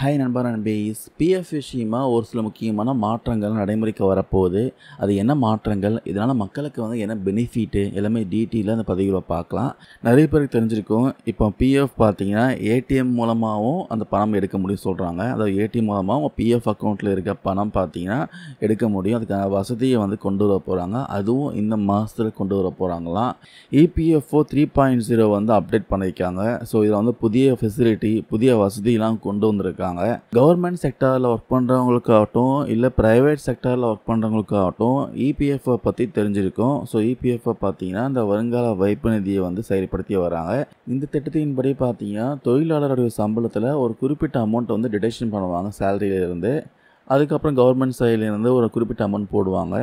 Hi நண்பா நண்பீஸ். PF விஷயமா ஒரு சில முக்கியமான மாற்றங்கள் நடைமுறைக்கு வரப்போகுது. அது என்ன மாற்றங்கள், இதனால் மக்களுக்கு என்ன பெனிஃபிட்டு, எல்லாமே டீட்டெயிலாக அந்த பதிவில் பார்க்கலாம். நிறைய பேருக்கு தெரிஞ்சிருக்கும், இப்போ பிஎஃப் பார்த்தீங்கன்னா ஏடிஎம் மூலமாகவும் அந்த பணம் எடுக்க முடியும் சொல்கிறாங்க. அதாவது ஏடிஎம் மூலமாக உங்கள் பிஎஃப் அக்கௌண்ட்டில் இருக்க பணம் பார்த்தீங்கன்னா எடுக்க முடியும். அதுக்கான வசதியை கொண்டு வர போகிறாங்க. அதுவும் இந்த மாதத்தில் கொண்டு வர போகிறாங்களாம். இபிஎஃப்ஓ 3.0 அப்டேட் பண்ணியிருக்காங்க. ஸோ இதில் புதிய ஃபெசிலிட்டி, புதிய வசதியெலாம் கொண்டு வந்திருக்காங்க. கவர்மெண்ட் செக்டாரில் ஒர்க் பண்ணுறவங்களுக்காகட்டும், இல்லை ப்ரைவேட் செக்டாரில் ஒர்க் பண்ணுறவங்களுக்காகட்டும் இபிஎஃப்ஓ பற்றி தெரிஞ்சிருக்கும். ஸோ இபிஎஃப்ஓ பார்த்தீங்கன்னா இந்த வருங்கால வைப்பு நிதியை செயல்படுத்தி வராங்க. இந்த திட்டத்தின்படி பார்த்தீங்கன்னா தொழிலாளருடைய சம்பளத்தில் ஒரு குறிப்பிட்ட அமௌண்ட் டிடெக்ஷன் பண்ணுவாங்க சேலரியிலேருந்து. அதுக்கப்புறம் கவர்மெண்ட் சைட்லேருந்து ஒரு குறிப்பிட்ட அமௌண்ட் போடுவாங்க.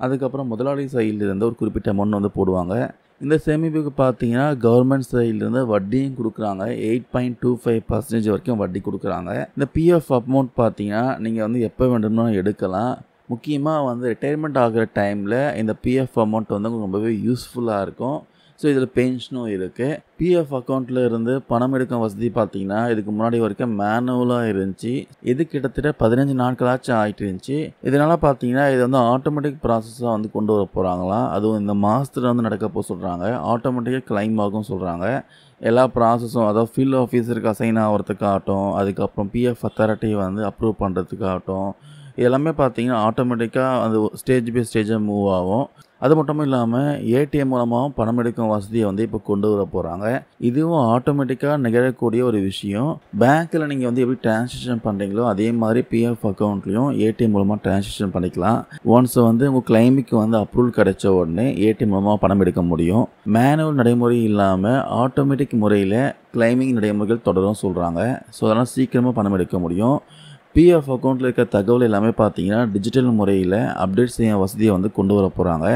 அதுக்கப்புறம் முதலாளி சைட்லேருந்து ஒரு குறிப்பிட்ட அமௌண்ட் போடுவாங்க. இந்த சேமிப்புக்கு பார்த்தீங்கன்னா கவர்மெண்ட் சைட்லேருந்து வட்டியும் கொடுக்குறாங்க. 8.25% வரைக்கும் வட்டி கொடுக்குறாங்க. இந்த பிஎஃப் அமௌண்ட் பார்த்தீங்கன்னா நீங்கள் எப்போ வேண்டும்னாலும் எடுக்கலாம். முக்கியமாக ரிட்டையர்மெண்ட் ஆகிற டைமில் இந்த பிஎஃப் அமௌண்ட் உங்களுக்கு ரொம்பவே யூஸ்ஃபுல்லாக இருக்கும். ஸோ இதில் பென்ஷனும் இருக்குது. பிஎஃப் அக்கௌண்ட்டில் இருந்து பணம் எடுக்கும் வசதி பார்த்தீங்கன்னா இதுக்கு முன்னாடி வரைக்கும் மேனுவலாக இருந்துச்சு. இது கிட்டத்தட்ட 15 நாட்களாச்சும் ஆகிட்டு இருந்துச்சு. இதனால் பார்த்தீங்கன்னா இது ஆட்டோமேட்டிக் ப்ராசஸாக கொண்டு வர போகிறாங்களாம். அதுவும் இந்த மாதத்தில் நடக்க போக சொல்கிறாங்க. ஆட்டோமேட்டிக்காக கிளைம் ஆகும் சொல்கிறாங்க. எல்லா ப்ராசஸும், அதாவது ஃபீல்ட் ஆஃபீஸருக்கு அசைன் ஆகிறதுக்காகட்டும், அதுக்கப்புறம் பிஎஃப் அத்தாரிட்டி அப்ரூவ் பண்ணுறதுக்காகட்டும், இதெல்லாமே பார்த்தீங்கன்னா ஆட்டோமேட்டிக்காக அது ஸ்டேஜ் பை ஸ்டேஜாக மூவ் ஆகும். அது மட்டும் இல்லாமல் ஏடிஎம் மூலமாகவும் பணம் எடுக்கும் வசதியை இப்போ கொண்டு வர போகிறாங்க. இதுவும் ஆட்டோமேட்டிக்காக நிகழக்கூடிய ஒரு விஷயம். பேங்க்கில் நீங்கள் எப்படி டிரான்சாக்ஷன் பண்ணுறீங்களோ அதே மாதிரி பிஎஃப் அக்கௌண்ட்லேயும் ஏடிஎம் மூலமாக டிரான்சாக்ஷன் பண்ணிக்கலாம். ஒன்ஸ் உங்கள் கிளைமுக்கு அப்ரூவல் கிடைச்ச உடனே ஏடிஎம் மூலமாக பணம் எடுக்க முடியும். மேனுவல் நடைமுறை இல்லாமல் ஆட்டோமேட்டிக் முறையில் கிளைமிங் நடைமுறைகள் தொடரும் சொல்கிறாங்க. ஸோ அதனால் சீக்கிரமாக பணம் எடுக்க முடியும். பிஎஃப் அக்கௌண்ட்டில் இருக்க தகவல் எல்லாமே பார்த்தீங்கன்னா டிஜிட்டல் முறையில் அப்டேட் செய்ய வசதியை கொண்டு வர போகிறாங்க.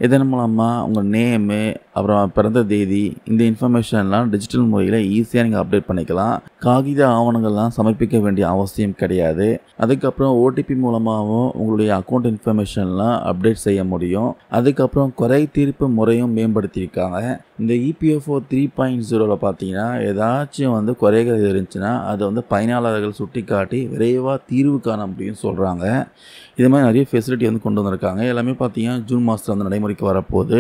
இதன் மூலமாக உங்கள் நேமு, அப்புறம் பிறந்த தேதி, இந்த இன்ஃபர்மேஷன்லாம் டிஜிட்டல் முறையில் ஈஸியாக நீங்கள் அப்டேட் பண்ணிக்கலாம். காகித ஆவணங்கள்லாம் சமர்ப்பிக்க வேண்டிய அவசியம் கிடையாது. அதுக்கப்புறம் ஓடிபி மூலமாகவும் உங்களுடைய அக்கௌண்ட் இன்ஃபர்மேஷன்லாம் அப்டேட் செய்ய முடியும். அதுக்கப்புறம் குறை தீர்ப்பு முறையும் மேம்படுத்தியிருக்காங்க. இந்த இபிஎஃப்ஓ 3.0 பார்த்தீங்கன்னா ஏதாச்சும் குறைகள் இருந்துச்சுன்னா அதை பயனாளர்கள் சுட்டி காட்டி விரைவாக தீர்வு காண முடியும்னு சொல்கிறாங்க. இது மாதிரி நிறைய ஃபெசிலிட்டி கொண்டு வந்திருக்காங்க. எல்லாமே பார்த்தீங்கன்னா ஜூன் மாதத்தில் நடைமுறைக்கு வரப்போகுது.